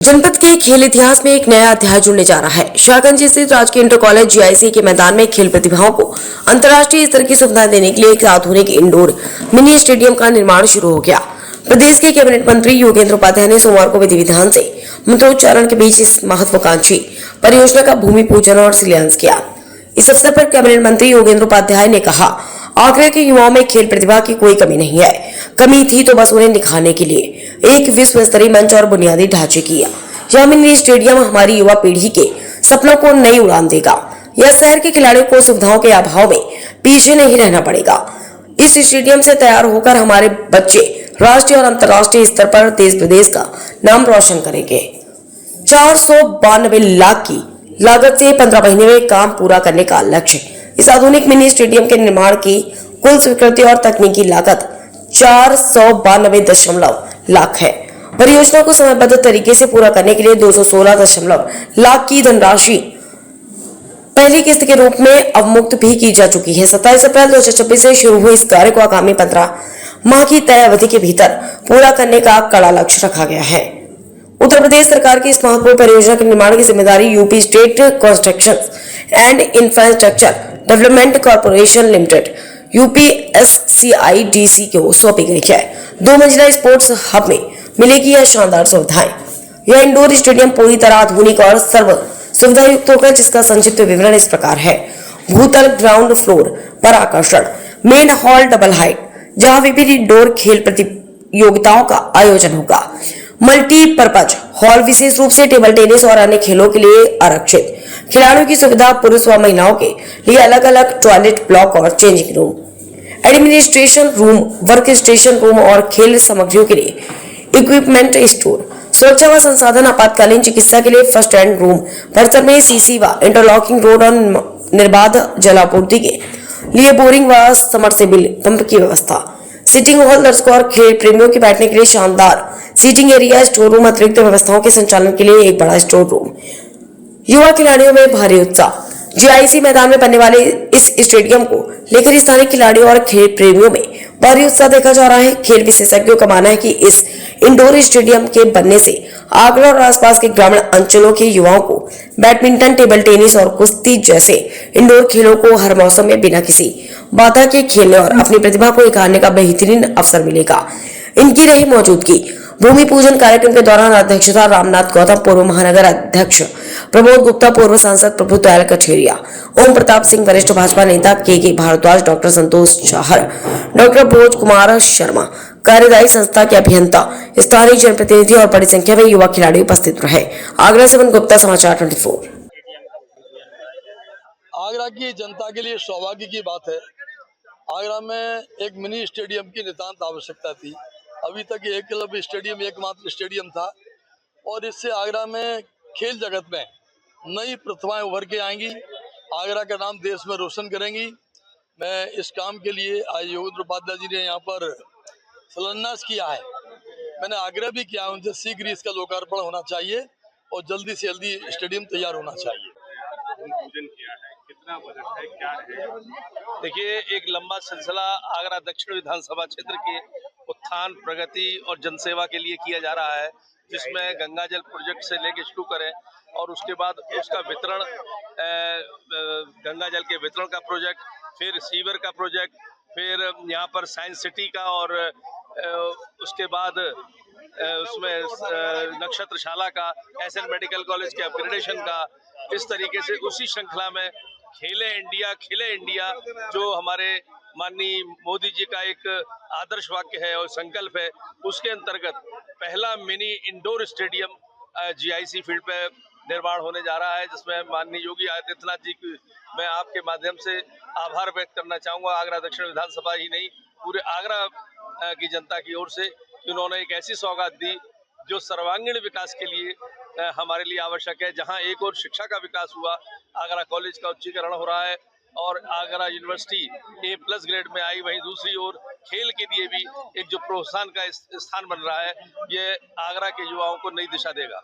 जनपद के खेल इतिहास में एक नया अध्याय जुड़ने जा रहा है। शाहगंज स्थित राजकीय इंटर कॉलेज जीआईसी के मैदान में खेल प्रतिभाओं को अंतर्राष्ट्रीय स्तर की सुविधाएं देने के लिए एक आधुनिक इंडोर मिनी स्टेडियम का निर्माण शुरू हो गया। प्रदेश के कैबिनेट मंत्री योगेंद्र उपाध्याय ने सोमवार को विधि विधान से मंत्रोच्चारण के बीच इस महत्वाकांक्षी परियोजना का भूमि पूजन और शिलान्यास किया। इस अवसर पर कैबिनेट मंत्री योगेंद्र उपाध्याय ने कहा, आगरा के युवाओं में खेल प्रतिभा की कोई कमी नहीं है। कमी थी तो बस उन्हें निखारने के लिए एक विश्व स्तरीय मंच और बुनियादी ढांचे की। यह मिनी स्टेडियम हमारी युवा पीढ़ी के सपनों को नई उड़ान देगा। यह शहर के खिलाड़ियों को सुविधाओं के अभाव में पीछे नहीं रहना पड़ेगा। इस स्टेडियम से तैयार होकर हमारे बच्चे राष्ट्रीय और अंतर्राष्ट्रीय स्तर पर देश प्रदेश का नाम रोशन करेंगे। 492 लाख की लागत से 15 महीने में काम पूरा करने का लक्ष्य। इस आधुनिक मिनी स्टेडियम के निर्माण की कुल स्वीकृति और तकनीकी लागत 492 लाख है। परियोजना को समयबद्ध तरीके से पूरा करने के लिए 216 लाख की धनराशि पहली किस्त के रूप में अवमुक्त भी की जा चुकी है। 27 अप्रैल 2026 से शुरू हुए इस कार्य को आगामी 15 माह की तय अवधि के भीतर पूरा करने का कड़ा लक्ष्य रखा गया है। उत्तर प्रदेश सरकार की इस महत्वपूर्ण परियोजना के निर्माण की जिम्मेदारी UP state construction and infrastructure development corporation limited UPSCIDC को सौंपी गई है। 2 मंजिला स्पोर्ट्स हब में मिलेगी यह शानदार सुविधाएं। यह इंडोर स्टेडियम पूरी तरह आधुनिक और सर्व सुविधा युक्त होगा, जिसका संक्षिप्त विवरण इस प्रकार है। भूतल ग्राउंड फ्लोर पर आकर्षण, मेन हॉल डबल हाइट, जहां विभिन्न इंडोर खेल प्रतियोगिताओं का आयोजन होगा। मल्टीपर्पज हॉल विशेष रूप से टेबल टेनिस और अन्य खेलों के लिए आरक्षित। खिलाड़ियों की सुविधा, पुरुष व महिलाओं के लिए अलग अलग टॉयलेट ब्लॉक और changing room, administration room, work station room और खेल सामग्रियों के लिए इक्विपमेंट स्टोर, सुरक्षा व संसाधन, आपातकालीन चिकित्सा के लिए फर्स्ट एड रूम, परिसर में सीसी व इंटरलॉकिंग रोड और निर्बाध जलापूर्ति के लिए बोरिंग व समरसेबल पंप की व्यवस्था, सिटिंग हॉल, दर्शकों और खेल प्रेमियों के बैठने के लिए शानदार सीटिंग एरिया, स्टोर रूम, अतिरिक्त व्यवस्थाओं के संचालन के लिए एक बड़ा स्टोर रूम। युवा खिलाड़ियों में भारी उत्साह। जीआईसी मैदान में बनने वाले इस स्टेडियम को लेकर स्थानीय खिलाड़ियों और खेल प्रेमियों में भारी उत्साह देखा जा रहा है। खेल विशेषज्ञों का मानना है कि इस इंडोर स्टेडियम के बनने से आगरा और आसपास के ग्रामीण अंचलों के युवाओं को बैडमिंटन, टेबल टेनिस और कुश्ती जैसे इंडोर खेलों को हर मौसम में बिना किसी बाधा के खेलने और अपनी प्रतिभा को निखारने का बेहतरीन अवसर मिलेगा। इनकी रही मौजूदगी। भूमि पूजन कार्यक्रम के दौरान अध्यक्षता रामनाथ गौतम, पूर्व महानगर अध्यक्ष प्रमोद गुप्ता, पूर्व सांसद प्रभु दयाल कठेरिया, ओम प्रताप सिंह, वरिष्ठ भाजपा नेता के भारद्वाज, डॉक्टर संतोष चाहर, डॉक्टर भोज कुमार शर्मा, कार्यदायी संस्था के अभियंता, स्थानीय जनप्रतिनिधि और बड़ी संख्या में युवा खिलाड़ी उपस्थित रहे। आगरा से गुप्ता, समाचार 24। आगरा की जनता के लिए सौभाग्य की बात है। आगरा में एक मिनी स्टेडियम की नितांत आवश्यकता थी। अभी तक एकलव्य स्टेडियम एकमात्र स्टेडियम था और इससे आगरा में खेल जगत में नई प्रतिभाएं उभर के आएंगी, आगरा का नाम देश में रोशन करेंगी। मैं इस काम के लिए आज योगेंद्र उपाध्याय जी ने यहाँ पर शिलान्यास किया है। मैंने आग्रह भी किया उनसे शीघ्र इसका लोकार्पण होना चाहिए और जल्दी से जल्दी स्टेडियम तैयार होना चाहिए। पूजन किया है, कितना बजट है, क्या है? देखिए, एक लंबा सिलसिला आगरा दक्षिण विधानसभा क्षेत्र के उत्थान, प्रगति और जनसेवा के लिए किया जा रहा है, जिसमें गंगा जल प्रोजेक्ट से लेके शुरू करें और उसके बाद उसका वितरण, गंगा जल के वितरण का प्रोजेक्ट, फिर सीवर का प्रोजेक्ट, फिर यहाँ पर साइंस सिटी का और उसके बाद उसमें नक्षत्रशाला का, एसएन मेडिकल कॉलेज के अपग्रेडेशन का, इस तरीके से उसी श्रृंखला में खेले इंडिया जो हमारे माननीय मोदी जी का एक आदर्श वाक्य है और संकल्प है, उसके अंतर्गत पहला mini indoor stadium GIC field पे निर्माण होने जा रहा है, जिसमें माननीय योगी आदित्यनाथ जी की मैं आपके माध्यम से आभार व्यक्त करना चाहूँगा। आगरा दक्षिण विधानसभा ही नहीं, पूरे आगरा की जनता की ओर से, उन्होंने एक ऐसी सौगात दी जो सर्वांगीण विकास के लिए हमारे लिए आवश्यक है। जहां एक और शिक्षा का विकास हुआ, आगरा कॉलेज का उच्चीकरण हो रहा है और आगरा यूनिवर्सिटी A+ ग्रेड में आई, वहीं दूसरी ओर खेल के लिए भी एक जो प्रोत्साहन का स्थान बन रहा है, ये आगरा के युवाओं को नई दिशा देगा।